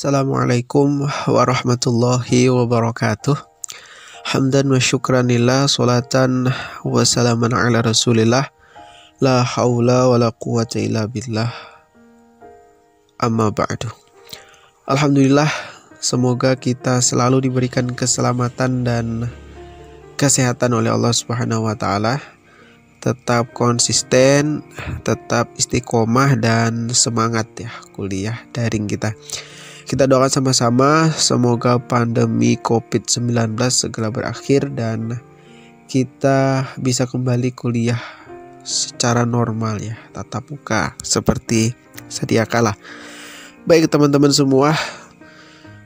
Assalamualaikum warahmatullahi wabarakatuh. Hamdan wa syukranillah, salatan wa salaman ala rasulillah, la haula wa la quwata illa billah, amma ba'du. Alhamdulillah, semoga kita selalu diberikan keselamatan dan kesehatan oleh Allah Subhanahu wa taala. Tetap konsisten, tetap istiqomah dan semangat ya kuliah daring kita. Kita doakan sama-sama semoga pandemi COVID-19 segera berakhir dan kita bisa kembali kuliah secara normal ya, tatap muka seperti sedia kala. Baik teman-teman semua,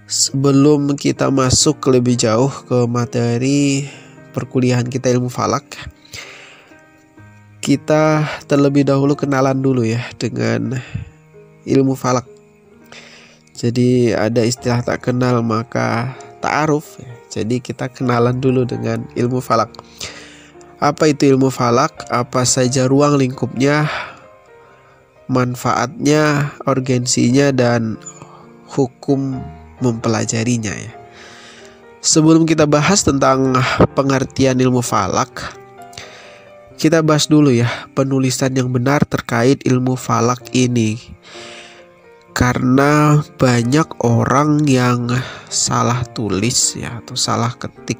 sebelum kita masuk lebih jauh ke materi perkuliahan kita ilmu falak, kita terlebih dahulu kenalan dulu ya dengan ilmu falak. Jadi ada istilah tak kenal maka ta'aruf ya. Jadi kita kenalan dulu dengan ilmu falak. Apa itu ilmu falak? Apa saja ruang lingkupnya, manfaatnya, urgensinya, dan hukum mempelajarinya ya. Sebelum kita bahas tentang pengertian ilmu falak, kita bahas dulu ya penulisan yang benar terkait ilmu falak ini. Karena banyak orang yang salah tulis ya atau salah ketik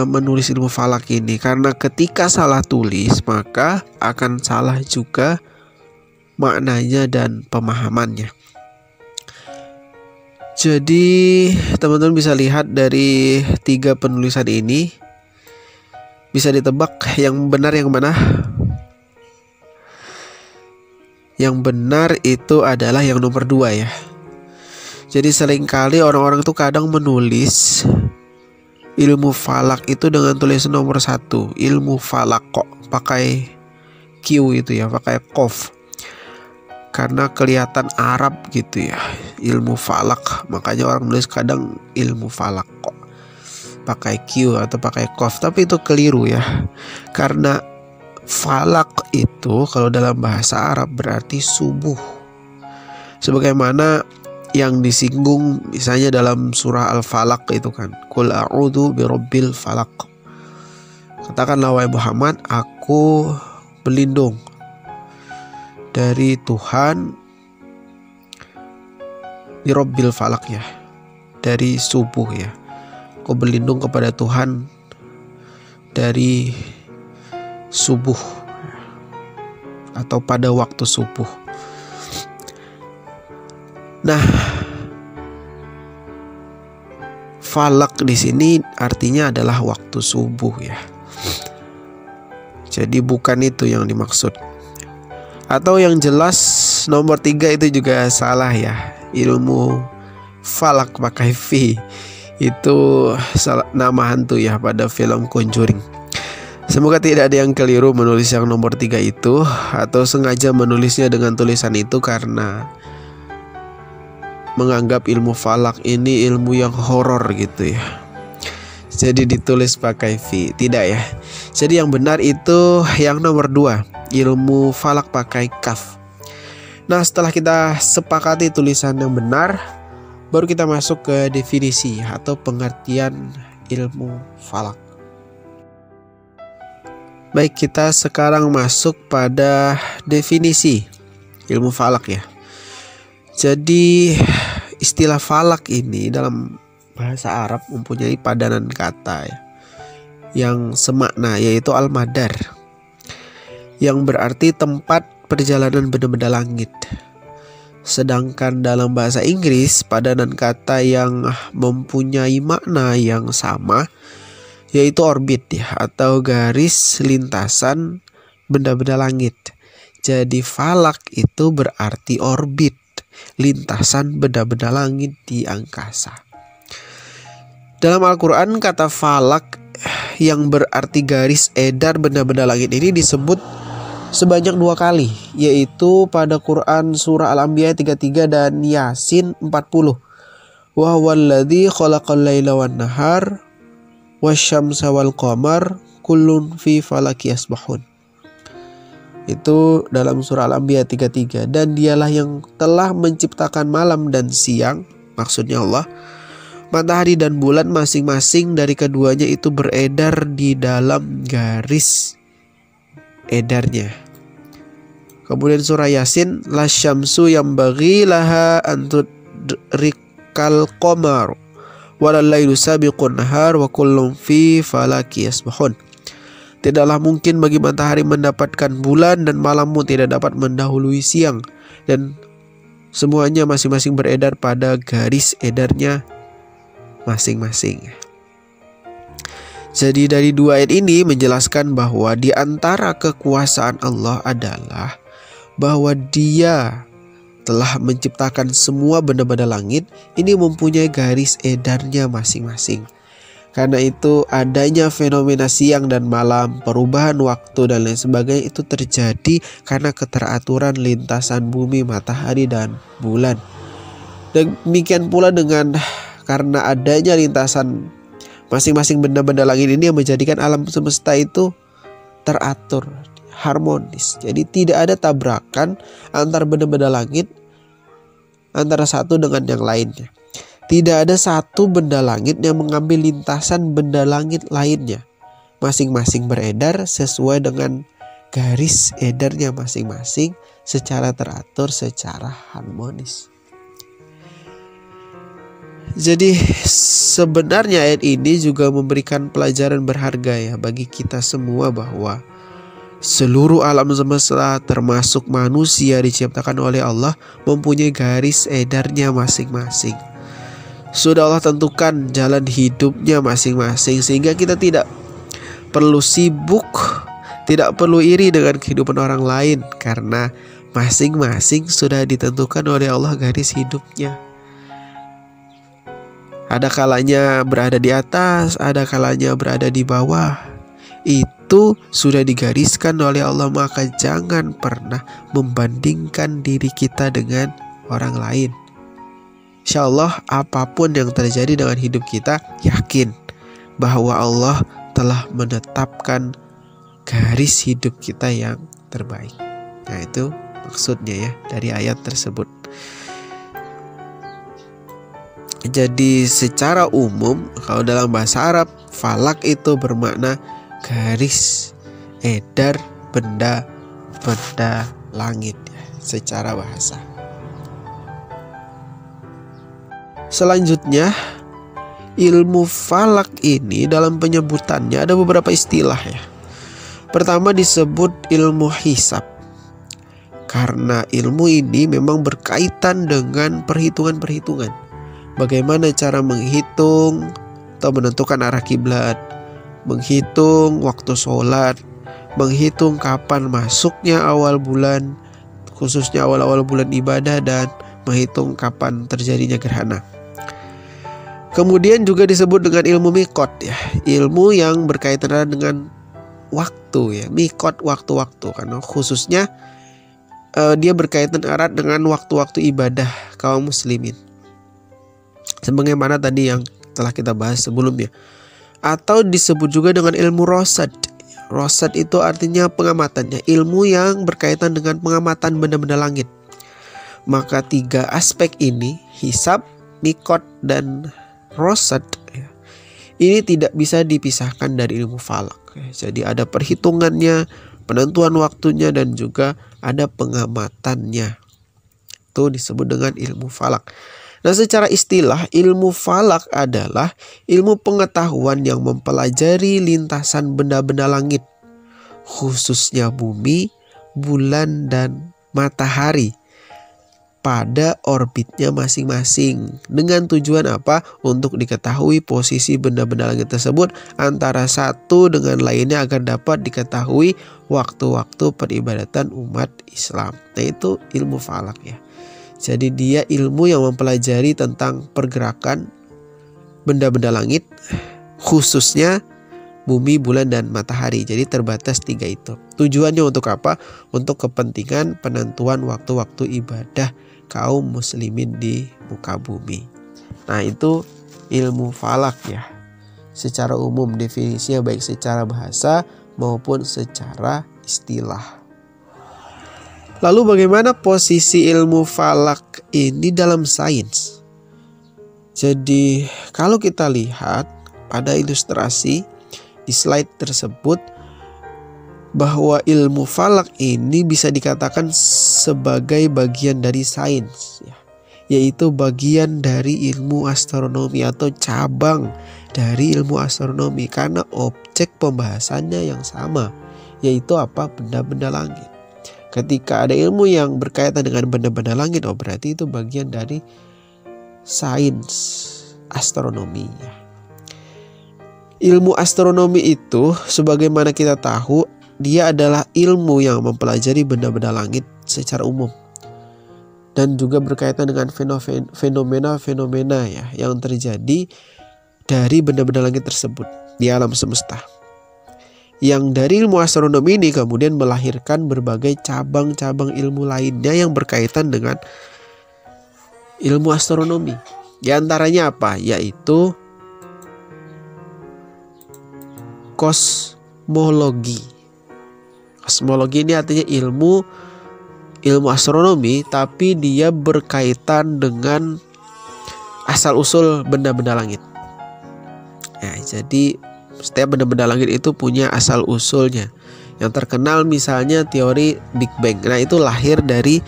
menulis ilmu falak ini. Karena ketika salah tulis maka akan salah juga maknanya dan pemahamannya. Jadi teman-teman bisa lihat dari 3 penulisan ini, bisa ditebak yang benar yang mana? Yang benar itu adalah yang nomor 2 ya. Jadi seringkali orang-orang tuh kadang menulis ilmu falak itu dengan tulisan nomor 1, ilmu falak kok pakai Q itu ya, pakai qaf. Karena kelihatan Arab gitu ya, ilmu falak. Makanya orang nulis kadang ilmu falak kok pakai Q atau pakai qaf, tapi itu keliru ya. Karena falak itu kalau dalam bahasa Arab berarti subuh. Sebagaimana yang disinggung misalnya dalam surah Al-Falaq itu kan, Qul a'udzu birabbil falaq. Katakanlah wahai Muhammad, aku berlindung dari Tuhan birabbil falaq ya, dari subuh ya. Aku berlindung kepada Tuhan dari subuh atau pada waktu subuh. Nah, falak di sini artinya adalah waktu subuh ya. Jadi bukan itu yang dimaksud. Atau yang jelas nomor 3 itu juga salah ya. Ilmu falak pakai V itu nama hantu ya pada film Conjuring. Semoga tidak ada yang keliru menulis yang nomor 3 itu, atau sengaja menulisnya dengan tulisan itu karena menganggap ilmu falak ini ilmu yang horor gitu ya. Jadi ditulis pakai V. Tidak ya. Jadi yang benar itu yang nomor 2, ilmu falak pakai kaf. Nah, setelah kita sepakati tulisan yang benar, baru kita masuk ke definisi atau pengertian ilmu falak. Baik, kita sekarang masuk pada definisi ilmu falak ya. Jadi istilah falak ini dalam bahasa Arab mempunyai padanan kata ya, yang semakna, yaitu al-madar, yang berarti tempat perjalanan benda-benda langit. Sedangkan dalam bahasa Inggris padanan kata yang mempunyai makna yang sama yaitu orbit ya, atau garis lintasan benda-benda langit. Jadi falak itu berarti orbit, lintasan benda-benda langit di angkasa. Dalam Al-Quran kata falak yang berarti garis edar benda-benda langit ini disebut sebanyak 2 kali, yaitu pada Quran surah Al-Anbiya 33 dan Yasin 40. Wa huwallazi khalaqal laila wan nahar wasyamsa wal qamar kullun fi falaki yasbahun. Itu dalam surah Al-Anbiya 33. Dan dialah yang telah menciptakan malam dan siang, maksudnya Allah. Matahari dan bulan masing-masing dari keduanya itu beredar di dalam garis edarnya. Kemudian surah Yasin, la syamsu yambaghi laha an tudrikal qamar walal lailu sabiqun nahar wa kullun fi falaki yasbahun. Tidaklah mungkin bagi matahari mendapatkan bulan dan malammu tidak dapat mendahului siang, dan semuanya masing-masing beredar pada garis edarnya masing-masing. Jadi dari dua ayat ini menjelaskan bahwa di antara kekuasaan Allah adalah bahwa Dia telah menciptakan semua benda-benda langit ini mempunyai garis edarnya masing-masing. Karena itu adanya fenomena siang dan malam, perubahan waktu dan lain sebagainya itu terjadi karena keteraturan lintasan bumi, matahari dan bulan. Demikian pula dengan karena adanya lintasan masing-masing benda-benda langit ini yang menjadikan alam semesta itu teratur, harmonis. Jadi tidak ada tabrakan antar benda-benda langit antara satu dengan yang lainnya. Tidak ada satu benda langit yang mengambil lintasan benda langit lainnya. Masing-masing beredar sesuai dengan garis edarnya masing-masing secara teratur, secara harmonis. Jadi sebenarnya ayat ini juga memberikan pelajaran berharga ya bagi kita semua bahwa seluruh alam semesta termasuk manusia diciptakan oleh Allah mempunyai garis edarnya masing-masing. Sudah Allah tentukan jalan hidupnya masing-masing sehingga kita tidak perlu sibuk, tidak perlu iri dengan kehidupan orang lain karena masing-masing sudah ditentukan oleh Allah garis hidupnya. Ada kalanya berada di atas, ada kalanya berada di bawah. Itu sudah digariskan oleh Allah, maka jangan pernah membandingkan diri kita dengan orang lain. Insya Allah apapun yang terjadi dengan hidup kita, yakin bahwa Allah telah menetapkan garis hidup kita yang terbaik. Nah itu maksudnya ya dari ayat tersebut. Jadi secara umum kalau dalam bahasa Arab, falak itu bermakna garis edar benda-benda langit ya, secara bahasa. Selanjutnya, ilmu falak ini dalam penyebutannya ada beberapa istilah ya. Pertama disebut ilmu hisab. Karena ilmu ini memang berkaitan dengan perhitungan-perhitungan. Bagaimana cara menghitung atau menentukan arah kiblat, menghitung waktu sholat, menghitung kapan masuknya awal bulan, khususnya awal-awal bulan ibadah, dan menghitung kapan terjadinya gerhana. Kemudian juga disebut dengan ilmu mikot ya, ilmu yang berkaitan dengan waktu ya, mikot waktu-waktu karena khususnya dia berkaitan erat dengan waktu-waktu ibadah kaum muslimin. Sebagaimana tadi yang telah kita bahas sebelumnya. Atau disebut juga dengan ilmu rosad. Rosad itu artinya pengamatannya, ilmu yang berkaitan dengan pengamatan benda-benda langit. Maka tiga aspek ini, hisab, mikot, dan rosad ya, ini tidak bisa dipisahkan dari ilmu falak ya. Jadi ada perhitungannya, penentuan waktunya, dan juga ada pengamatannya. Itu disebut dengan ilmu falak. Nah secara istilah ilmu falak adalah ilmu pengetahuan yang mempelajari lintasan benda-benda langit, khususnya bumi, bulan, dan matahari pada orbitnya masing-masing. Dengan tujuan apa? Untuk diketahui posisi benda-benda langit tersebut antara satu dengan lainnya agar dapat diketahui waktu-waktu peribadatan umat Islam. Nah itu ilmu falak ya. Jadi dia ilmu yang mempelajari tentang pergerakan benda-benda langit, khususnya bumi, bulan, dan matahari. Jadi terbatas tiga itu. Tujuannya untuk apa? Untuk kepentingan penentuan waktu-waktu ibadah kaum muslimin di muka bumi. Nah itu ilmu falak ya. Secara umum definisinya baik secara bahasa maupun secara istilah. Lalu bagaimana posisi ilmu falak ini dalam sains? Jadi kalau kita lihat pada ilustrasi di slide tersebut, bahwa ilmu falak ini bisa dikatakan sebagai bagian dari sains, yaitu bagian dari ilmu astronomi atau cabang dari ilmu astronomi, karena objek pembahasannya yang sama, yaitu apa? Benda-benda langit. Ketika ada ilmu yang berkaitan dengan benda-benda langit, oh berarti itu bagian dari sains astronomi. Ilmu astronomi itu sebagaimana kita tahu, dia adalah ilmu yang mempelajari benda-benda langit secara umum dan juga berkaitan dengan fenomena-fenomena yang terjadi dari benda-benda langit tersebut di alam semesta. Yang dari ilmu astronomi ini kemudian melahirkan berbagai cabang-cabang ilmu lainnya yang berkaitan dengan ilmu astronomi. Di antaranya apa? Yaitu kosmologi. Kosmologi ini artinya ilmu astronomi, tapi dia berkaitan dengan asal-usul benda-benda langit. Jadi setiap benda-benda langit itu punya asal-usulnya. Yang terkenal misalnya teori Big Bang. Nah, itu lahir dari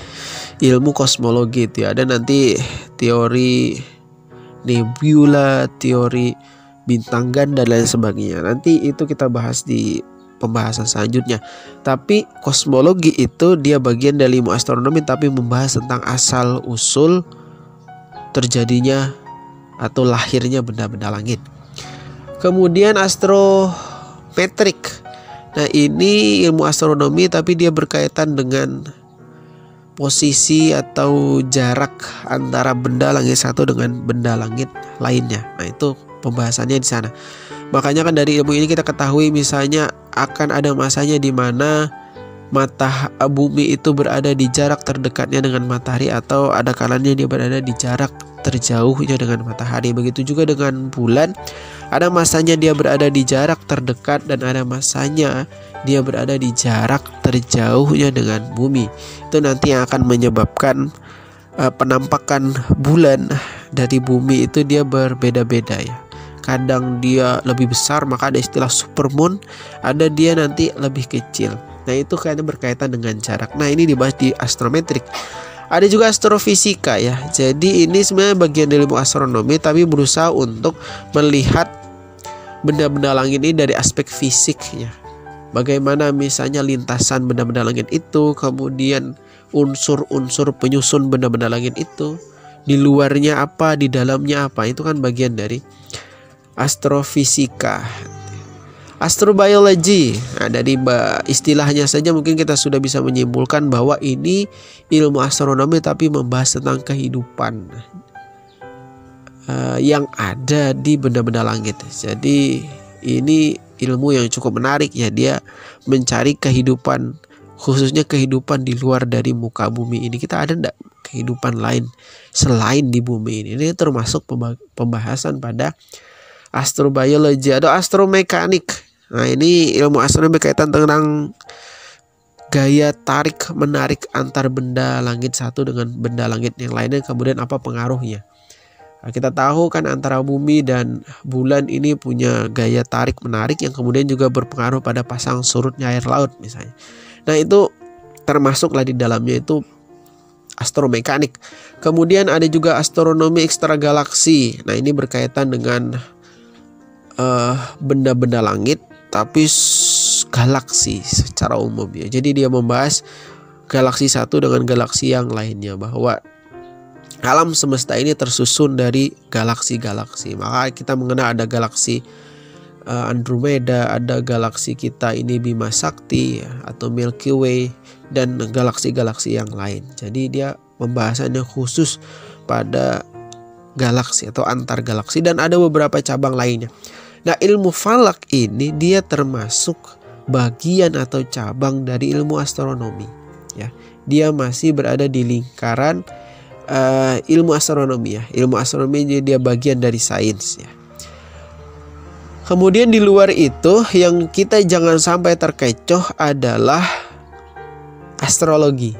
ilmu kosmologi. Ada nanti teori nebula, teori bintang ganda dan lain sebagainya. Nanti itu kita bahas di pembahasan selanjutnya. Tapi kosmologi itu dia bagian dari ilmu astronomi, tapi membahas tentang asal usul terjadinya atau lahirnya benda-benda langit. Kemudian astrometrik. Nah, ini ilmu astronomi tapi dia berkaitan dengan posisi atau jarak antara benda langit satu dengan benda langit lainnya. Nah, itu pembahasannya di sana. Makanya kan dari ilmu ini kita ketahui misalnya akan ada masanya di mana bumi itu berada di jarak terdekatnya dengan matahari, atau ada kalanya dia berada di jarak terjauhnya dengan matahari. Begitu juga dengan bulan, ada masanya dia berada di jarak terdekat dan ada masanya dia berada di jarak terjauhnya dengan bumi. Itu nanti yang akan menyebabkan penampakan bulan dari bumi itu dia berbeda-beda ya. Kadang dia lebih besar, maka ada istilah supermoon. Ada dia nanti lebih kecil. Nah, itu kayaknya berkaitan dengan jarak. Nah, ini dibahas di astrometrik. Ada juga astrofisika ya. Jadi ini sebenarnya bagian dari ilmu astronomi, tapi berusaha untuk melihat benda-benda langit ini dari aspek fisiknya. Bagaimana misalnya lintasan benda-benda langit itu, kemudian unsur-unsur penyusun benda-benda langit itu, di luarnya apa, di dalamnya apa. Itu kan bagian dari astrofisika. Astrobiology. Nah, dari istilahnya saja mungkin kita sudah bisa menyimpulkan bahwa ini ilmu astronomi tapi membahas tentang kehidupan yang ada di benda-benda langit. Jadi ini ilmu yang cukup menarik ya. Dia mencari kehidupan, khususnya kehidupan di luar dari muka bumi ini. Kita ada enggak kehidupan lain selain di bumi ini? Ini termasuk pembahasan pada astrobiologi atau astromekanik. Nah, ini ilmu astronomi berkaitan tentang gaya tarik menarik antar benda langit satu dengan benda langit yang lainnya, kemudian apa pengaruhnya. Nah, kita tahu kan antara bumi dan bulan ini punya gaya tarik menarik yang kemudian juga berpengaruh pada pasang surutnya air laut misalnya. Nah, itu termasuklah di dalamnya itu astromekanik. Kemudian ada juga astronomi ekstragalaksi. Nah, ini berkaitan dengan benda-benda langit tapi galaksi secara umum ya. Jadi dia membahas galaksi satu dengan galaksi yang lainnya, bahwa alam semesta ini tersusun dari galaksi-galaksi. Maka kita mengenal ada galaksi Andromeda, ada galaksi kita ini Bima Sakti ya, atau Milky Way, dan galaksi-galaksi yang lain. Jadi dia pembahasannya khusus pada galaksi atau antar galaksi, dan ada beberapa cabang lainnya. Nah, ilmu falak ini dia termasuk bagian atau cabang dari ilmu astronomi ya. Dia masih berada di lingkaran ilmu astronomi ya. Ilmu astronomi dia bagian dari sains ya. Kemudian di luar itu yang kita jangan sampai terkecoh adalah astrologi.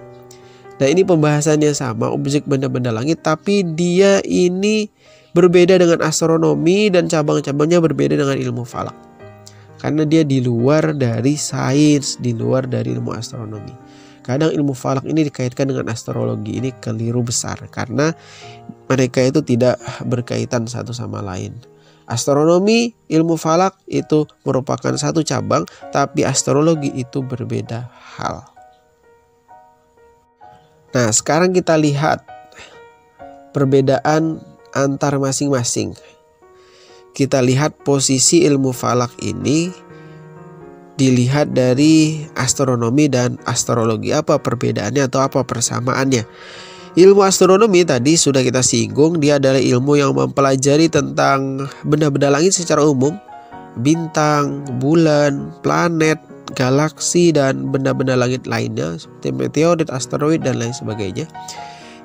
Nah ini pembahasannya sama, objek benda-benda langit, tapi dia ini berbeda dengan astronomi dan cabang-cabangnya berbeda dengan ilmu falak. Karena dia di luar dari sains, di luar dari ilmu astronomi. Kadang ilmu falak ini dikaitkan dengan astrologi, ini keliru besar karena mereka itu tidak berkaitan satu sama lain. Astronomi, ilmu falak itu merupakan satu cabang, tapi astrologi itu berbeda hal. Nah, sekarang kita lihat perbedaan antar masing-masing. Kita lihat posisi ilmu falak ini dilihat dari astronomi dan astrologi. Apa perbedaannya atau apa persamaannya? Ilmu astronomi tadi sudah kita singgung, dia adalah ilmu yang mempelajari tentang benda-benda langit secara umum, bintang, bulan, planet, galaksi, dan benda-benda langit lainnya seperti meteorit, asteroid, dan lain sebagainya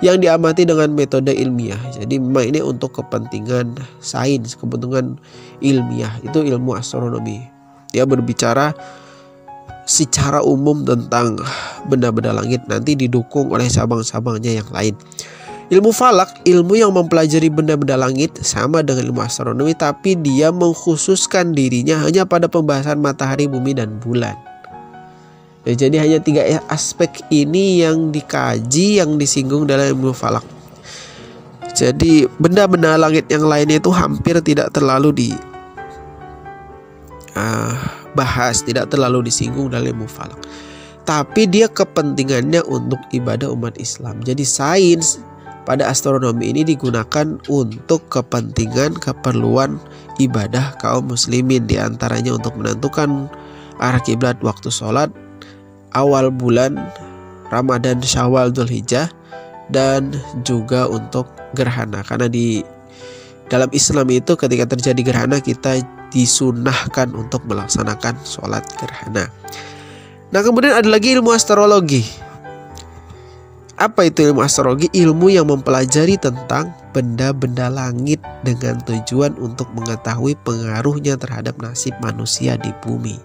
yang diamati dengan metode ilmiah. Jadi memang ini untuk kepentingan sains, kepentingan ilmiah, itu ilmu astronomi. Dia berbicara secara umum tentang benda-benda langit, nanti didukung oleh cabang-cabangnya yang lain. Ilmu falak, ilmu yang mempelajari benda-benda langit, sama dengan ilmu astronomi, tapi dia mengkhususkan dirinya hanya pada pembahasan matahari, bumi, dan bulan. Ya, jadi hanya 3 aspek ini yang dikaji, yang disinggung dalam ilmu falak. Jadi benda-benda langit yang lainnya itu hampir tidak terlalu dibahas, tidak terlalu disinggung dalam ilmu falak. Tapi dia kepentingannya untuk ibadah umat Islam. Jadi sains pada astronomi ini digunakan untuk kepentingan keperluan ibadah kaum muslimin, diantaranya untuk menentukan arah kiblat waktu sholat, awal bulan Ramadan, Syawal, Dzulhijjah, dan juga untuk gerhana. Karena di dalam Islam itu ketika terjadi gerhana kita disunahkan untuk melaksanakan sholat gerhana. Nah, kemudian ada lagi ilmu astrologi. Apa itu ilmu astrologi? Ilmu yang mempelajari tentang benda-benda langit dengan tujuan untuk mengetahui pengaruhnya terhadap nasib manusia di bumi.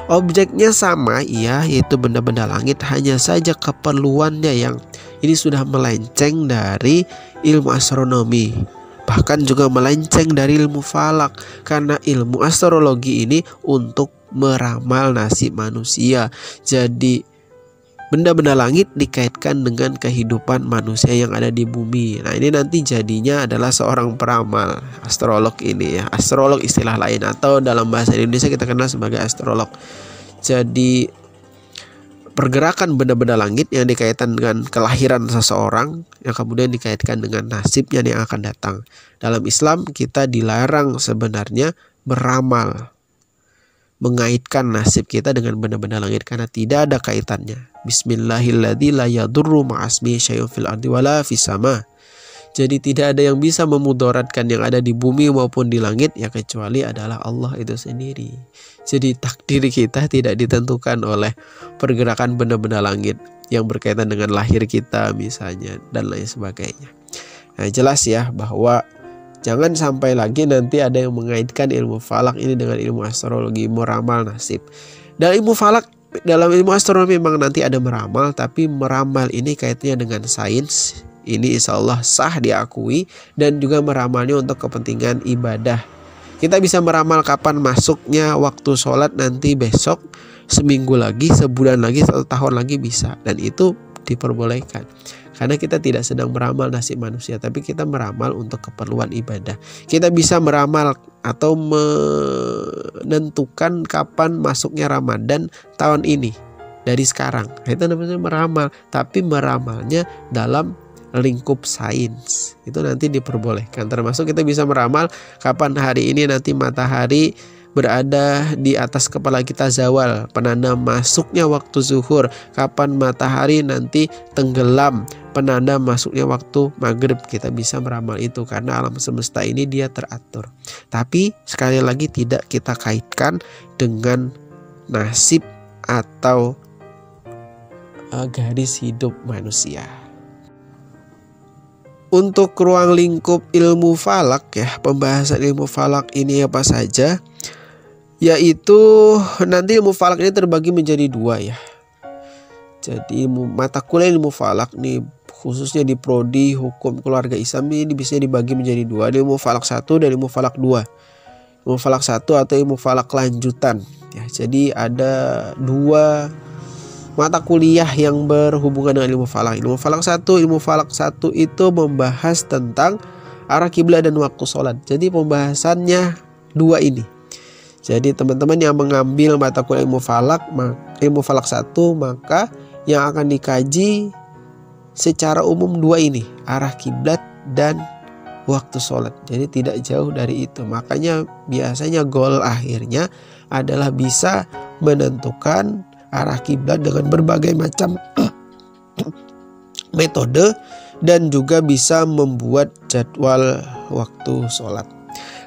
Objeknya sama, iya, yaitu benda-benda langit, hanya saja keperluannya yang ini sudah melenceng dari ilmu astronomi. Bahkan juga melenceng dari ilmu falak, karena ilmu astrologi ini untuk meramal nasib manusia. Jadi benda-benda langit dikaitkan dengan kehidupan manusia yang ada di bumi. Nah, ini nanti jadinya adalah seorang peramal, astrolog ini ya. Astrolog istilah lain, atau dalam bahasa Indonesia kita kenal sebagai astrolog. Jadi pergerakan benda-benda langit yang dikaitkan dengan kelahiran seseorang, yang kemudian dikaitkan dengan nasibnya yang akan datang. Dalam Islam kita dilarang sebenarnya beramal, mengaitkan nasib kita dengan benda-benda langit, karena tidak ada kaitannya. Bismillahilladzi la yadurru ma'asmi syai'un fil ardi wala fis sama. Jadi tidak ada yang bisa memudaratkan yang ada di bumi maupun di langit ya kecuali adalah Allah itu sendiri. Jadi takdir kita tidak ditentukan oleh pergerakan benda-benda langit yang berkaitan dengan lahir kita misalnya dan lain sebagainya. Nah, jelas ya bahwa jangan sampai lagi nanti ada yang mengaitkan ilmu falak ini dengan ilmu astrologi, meramal nasib. Dalam ilmu falak, dalam ilmu astronomi memang nanti ada meramal, tapi meramal ini kaitannya dengan sains. Ini insya Allah sah diakui, dan juga meramalnya untuk kepentingan ibadah. Kita bisa meramal kapan masuknya waktu sholat nanti besok, seminggu lagi, sebulan lagi, 1 tahun lagi bisa. Dan itu diperbolehkan. Karena kita tidak sedang meramal nasib manusia, tapi kita meramal untuk keperluan ibadah. Kita bisa meramal atau menentukan kapan masuknya Ramadan tahun ini dari sekarang. Itu namanya meramal, tapi meramalnya dalam lingkup sains. Itu nanti diperbolehkan. Termasuk kita bisa meramal kapan hari ini nanti matahari berada di atas kepala kita zawal, penanda masuknya waktu zuhur, kapan matahari nanti tenggelam, penanda masuknya waktu maghrib. Kita bisa meramal itu karena alam semesta ini dia teratur. Tapi sekali lagi tidak kita kaitkan dengan nasib atau garis hidup manusia. Untuk ruang lingkup ilmu falak ya, pembahasan ilmu falak ini apa saja? Yaitu nanti ilmu falak ini terbagi menjadi 2 ya. Jadi mata kuliah ilmu falak nih khususnya di prodi hukum keluarga Islam ini bisa dibagi menjadi dua, ada ilmu falak 1 dan ilmu falak 2. Ilmu falak 1 atau ilmu falak lanjutan ya. Jadi ada dua mata kuliah yang berhubungan dengan ilmu falak. Ilmu falak 1 itu membahas tentang arah kiblat dan waktu sholat. Jadi pembahasannya dua ini. Jadi teman-teman yang mengambil mata kuliah ilmu falak 1 maka yang akan dikaji secara umum dua ini, arah kiblat dan waktu sholat. Jadi tidak jauh dari itu. Makanya biasanya goal akhirnya adalah bisa menentukan arah kiblat dengan berbagai macam metode dan juga bisa membuat jadwal waktu sholat.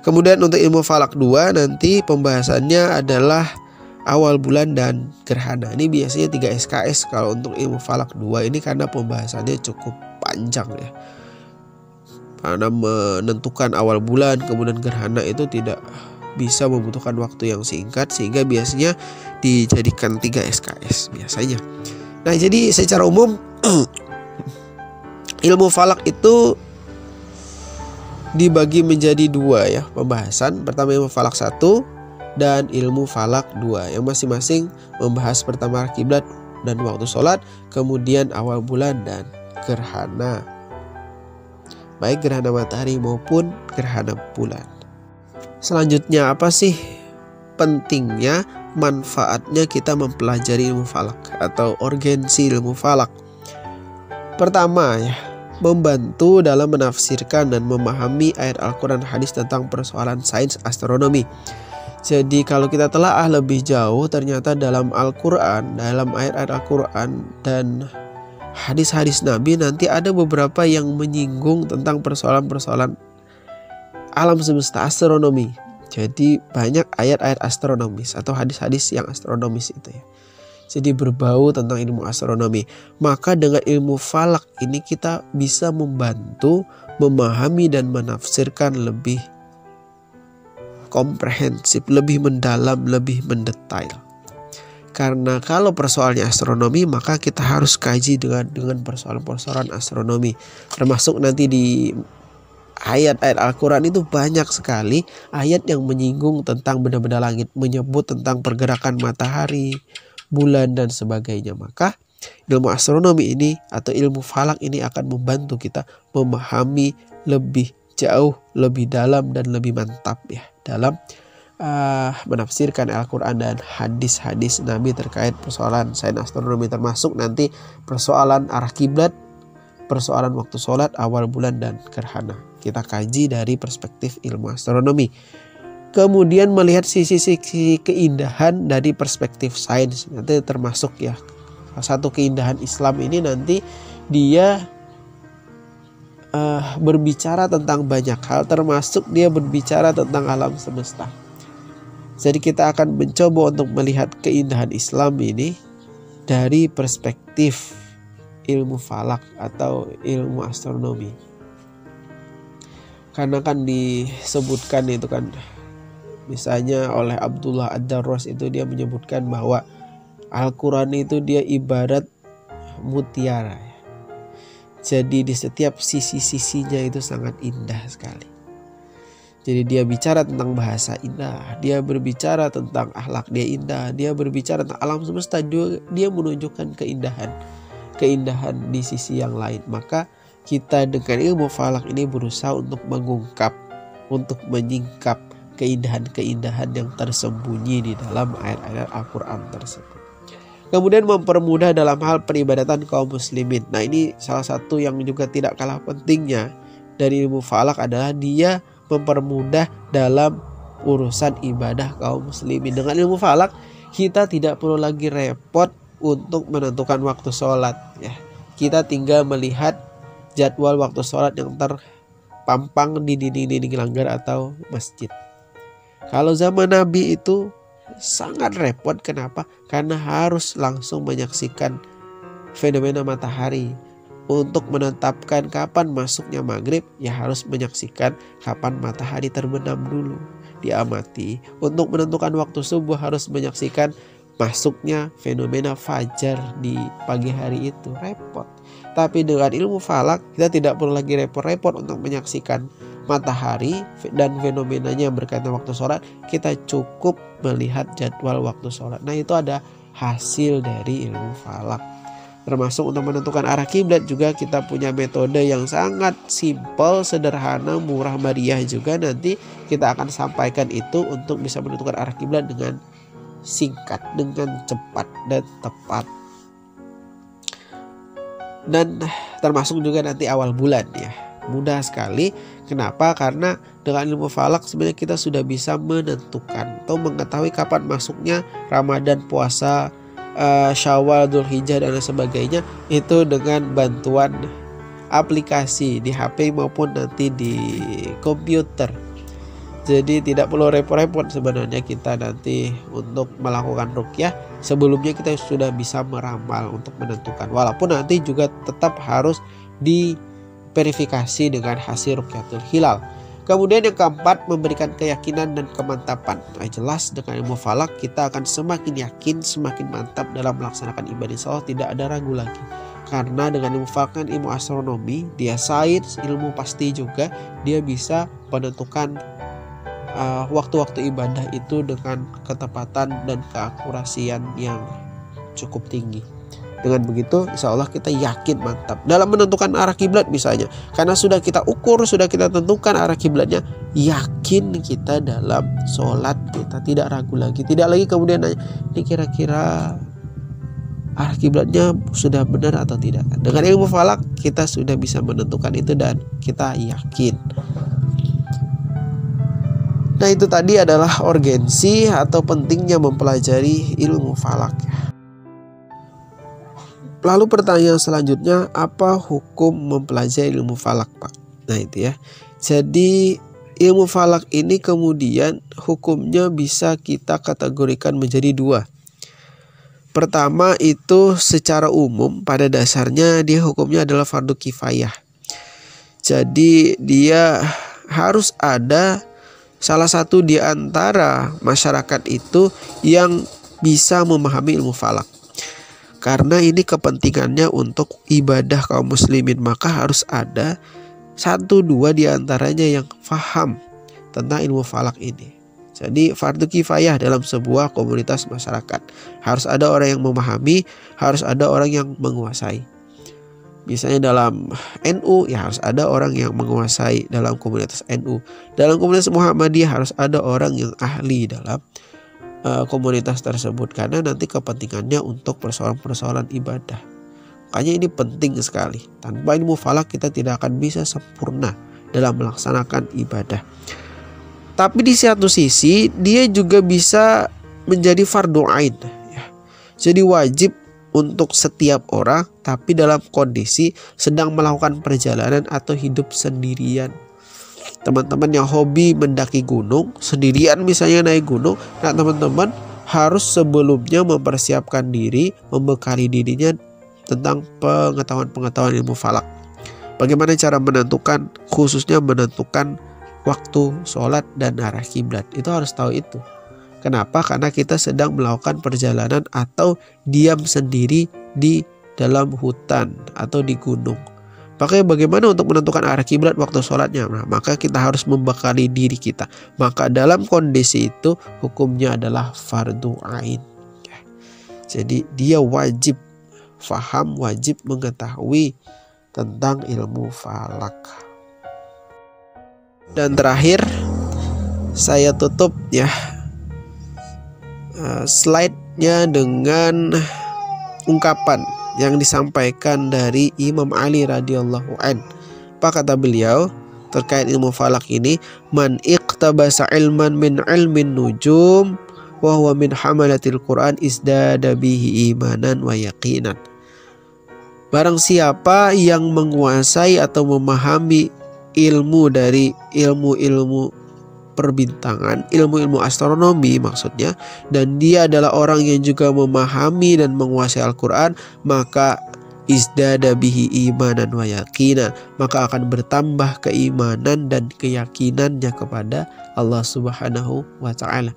Kemudian untuk ilmu falak 2 nanti pembahasannya adalah awal bulan dan gerhana. Ini biasanya 3 SKS kalau untuk ilmu falak 2 ini karena pembahasannya cukup panjang ya. Karena menentukan awal bulan kemudian gerhana itu tidak bisa membutuhkan waktu yang singkat sehingga biasanya dijadikan 3 SKS biasanya. Nah, jadi secara umum ilmu falak itu dibagi menjadi dua ya pembahasan. Pertama ilmu falak 1 dan ilmu falak 2 yang masing-masing membahas pertama kiblat dan waktu sholat, kemudian awal bulan dan gerhana, baik gerhana matahari maupun gerhana bulan. Selanjutnya apa sih pentingnya, manfaatnya kita mempelajari ilmu falak atau urgensi ilmu falak? Pertama ya, membantu dalam menafsirkan dan memahami ayat Al-Quran hadis tentang persoalan sains astronomi. Jadi kalau kita telaah lebih jauh ternyata dalam Al-Quran, dalam ayat-ayat Al-Quran dan hadis-hadis Nabi nanti ada beberapa yang menyinggung tentang persoalan-persoalan alam semesta astronomi. Jadi banyak ayat-ayat astronomis atau hadis-hadis yang astronomis itu ya. Jadi berbau tentang ilmu astronomi. Maka dengan ilmu falak ini kita bisa membantu memahami dan menafsirkan lebih komprehensif, lebih mendalam, lebih mendetail. Karena kalau persoalannya astronomi maka kita harus kaji dengan persoalan-persoalan astronomi. Termasuk nanti di ayat-ayat Al-Quran itu banyak sekali ayat yang menyinggung tentang benda-benda langit, menyebut tentang pergerakan matahari, bulan dan sebagainya. Maka ilmu astronomi ini atau ilmu falak ini akan membantu kita memahami lebih jauh, lebih dalam dan lebih mantap ya dalam menafsirkan Al-Quran dan hadis-hadis Nabi terkait persoalan sains astronomi, termasuk nanti persoalan arah kiblat, persoalan waktu sholat, awal bulan dan gerhana. Kita kaji dari perspektif ilmu astronomi. Kemudian melihat sisi-sisi keindahan dari perspektif sains. Nanti termasuk ya satu keindahan Islam ini nanti dia berbicara tentang banyak hal, termasuk dia berbicara tentang alam semesta. Jadi kita akan mencoba untuk melihat keindahan Islam ini dari perspektif ilmu falak atau ilmu astronomi. Karena kan disebutkan itu kan, misalnya oleh Abdullah Ad-Darras itu dia menyebutkan bahwa Al-Quran itu dia ibarat mutiara. Jadi di setiap sisi-sisinya itu sangat indah sekali. Jadi dia bicara tentang bahasa indah, dia berbicara tentang akhlak dia indah, dia berbicara tentang alam semesta, dia menunjukkan keindahan di sisi yang lain. Maka kita dengan ilmu falak ini berusaha untuk mengungkap, untuk menyingkap keindahan-keindahan yang tersembunyi di dalam ayat-ayat Al-Quran tersebut. Kemudian mempermudah dalam hal peribadatan kaum muslimin. Nah, ini salah satu yang juga tidak kalah pentingnya dari ilmu falak adalah dia mempermudah dalam urusan ibadah kaum muslimin. Dengan ilmu falak kita tidak perlu lagi repot untuk menentukan waktu sholat ya. Kita tinggal melihat jadwal waktu sholat yang terpampang di dinding-dinding langgar atau masjid. Kalau zaman Nabi itu sangat repot. Kenapa? Karena harus langsung menyaksikan fenomena matahari. Untuk menetapkan kapan masuknya maghrib, ya harus menyaksikan kapan matahari terbenam dulu, diamati. Untuk menentukan waktu subuh harus menyaksikan masuknya fenomena fajar di pagi hari itu, repot. Tapi dengan ilmu falak kita tidak perlu lagi repot-repot untuk menyaksikan matahari dan fenomenanya berkaitan waktu sholat. Kita cukup melihat jadwal waktu sholat. Nah, itu ada hasil dari ilmu falak. Termasuk untuk menentukan arah kiblat juga kita punya metode yang sangat simpel, sederhana, murah meriah juga. Nanti kita akan sampaikan itu untuk bisa menentukan arah kiblat dengan singkat, dengan cepat dan tepat. Dan termasuk juga nanti awal bulan ya. Mudah sekali. Kenapa? Karena dengan ilmu falak sebenarnya kita sudah bisa menentukan atau mengetahui kapan masuknya Ramadan, puasa, Syawal, Dzulhijjah dan sebagainya, itu dengan bantuan aplikasi di HP maupun nanti di komputer. Jadi tidak perlu repot-repot sebenarnya kita nanti untuk melakukan ruqyah. Sebelumnya kita sudah bisa meramal untuk menentukan. Walaupun nanti juga tetap harus diverifikasi dengan hasil ruqyatul hilal. Kemudian yang keempat, memberikan keyakinan dan kemantapan. Nah, jelas dengan ilmu falak kita akan semakin yakin, semakin mantap dalam melaksanakan ibadah. Insya Allah tidak ada ragu lagi. Karena dengan ilmu falak kan ilmu astronomi, dia sains, ilmu pasti juga, dia bisa menentukan waktu-waktu ibadah itu dengan ketepatan dan keakurasian yang cukup tinggi. Dengan begitu insya Allah kita yakin mantap dalam menentukan arah kiblat misalnya, karena sudah kita ukur, sudah kita tentukan arah kiblatnya, yakin kita dalam sholat kita, tidak ragu lagi, tidak lagi kemudian nanya ini kira-kira arah kiblatnya sudah benar atau tidak. Dengan ilmu falak kita sudah bisa menentukan itu dan kita yakin. Nah, itu tadi adalah urgensi atau pentingnya mempelajari ilmu falak. Lalu pertanyaan selanjutnya, apa hukum mempelajari ilmu falak, Pak? Nah, itu ya. Jadi ilmu falak ini kemudian hukumnya bisa kita kategorikan menjadi dua. Pertama itu secara umum pada dasarnya dia hukumnya adalah fardu kifayah. Jadi dia harus ada salah satu di antara masyarakat itu yang bisa memahami ilmu falak. Karena ini kepentingannya untuk ibadah kaum muslimin, maka harus ada 1-2 di antaranya yang faham tentang ilmu falak ini. Jadi fardu kifayah dalam sebuah komunitas masyarakat. Harus ada orang yang memahami, harus ada orang yang menguasai. Misalnya dalam NU ya harus ada orang yang menguasai dalam komunitas NU. Dalam komunitas Muhammadiyah harus ada orang yang ahli dalam komunitas tersebut, karena nanti kepentingannya untuk persoalan-persoalan ibadah. Makanya ini penting sekali. Tanpa ilmu falak kita tidak akan bisa sempurna dalam melaksanakan ibadah. Tapi di satu sisi dia juga bisa menjadi fardu ain ya. Jadi wajib untuk setiap orang, tapi dalam kondisi sedang melakukan perjalanan atau hidup sendirian. Teman-teman yang hobi mendaki gunung sendirian misalnya naik gunung, nah teman-teman harus sebelumnya mempersiapkan diri, membekali dirinya tentang pengetahuan-pengetahuan ilmu falak. Bagaimana cara menentukan, khususnya menentukan waktu sholat dan arah kiblat, itu harus tahu itu. Kenapa? Karena kita sedang melakukan perjalanan atau diam sendiri di dalam hutan atau di gunung. Makanya bagaimana untuk menentukan arah kiblat waktu sholatnya? Nah, maka kita harus membekali diri kita. Maka dalam kondisi itu hukumnya adalah fardu ain. Jadi dia wajib faham, wajib mengetahui tentang ilmu falak. Dan terakhir saya tutup ya slide-nya dengan ungkapan yang disampaikan dari Imam Ali radhiyallahu an. Apa kata beliau terkait ilmu falak ini? Man iqtabasa ilman min ilmin nujum wa huwa min hamalatil Quran izdada bihi imanan wa yaqinan. Barang siapa yang menguasai atau memahami ilmu dari ilmu-ilmu perbintangan, ilmu-ilmu astronomi maksudnya, dan dia adalah orang yang juga memahami dan menguasai Al-Quran, maka izdada bihi imanan wa yaqinan, maka akan bertambah keimanan dan keyakinannya kepada Allah Subhanahu wa ta'ala.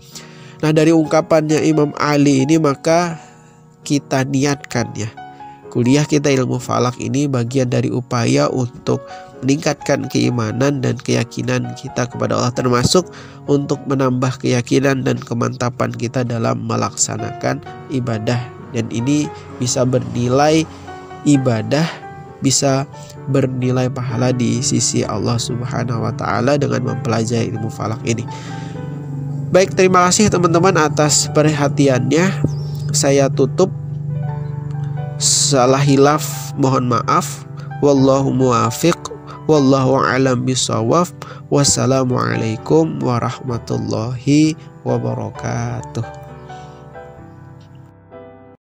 Nah, dari ungkapannya Imam Ali ini maka kita niatkan ya, kuliah kita ilmu falak ini bagian dari upaya untuk meningkatkan keimanan dan keyakinan kita kepada Allah, termasuk untuk menambah keyakinan dan kemantapan kita dalam melaksanakan ibadah. Dan ini bisa bernilai ibadah, bisa bernilai pahala di sisi Allah Subhanahu wa taala dengan mempelajari ilmu falak ini. Baik, terima kasih teman-teman atas perhatiannya. Saya tutup. Salah hilaf mohon maaf. Wallahu muwafiq. Wallahu a'lam bishawab. Wassalamualaikum warahmatullahi wabarakatuh.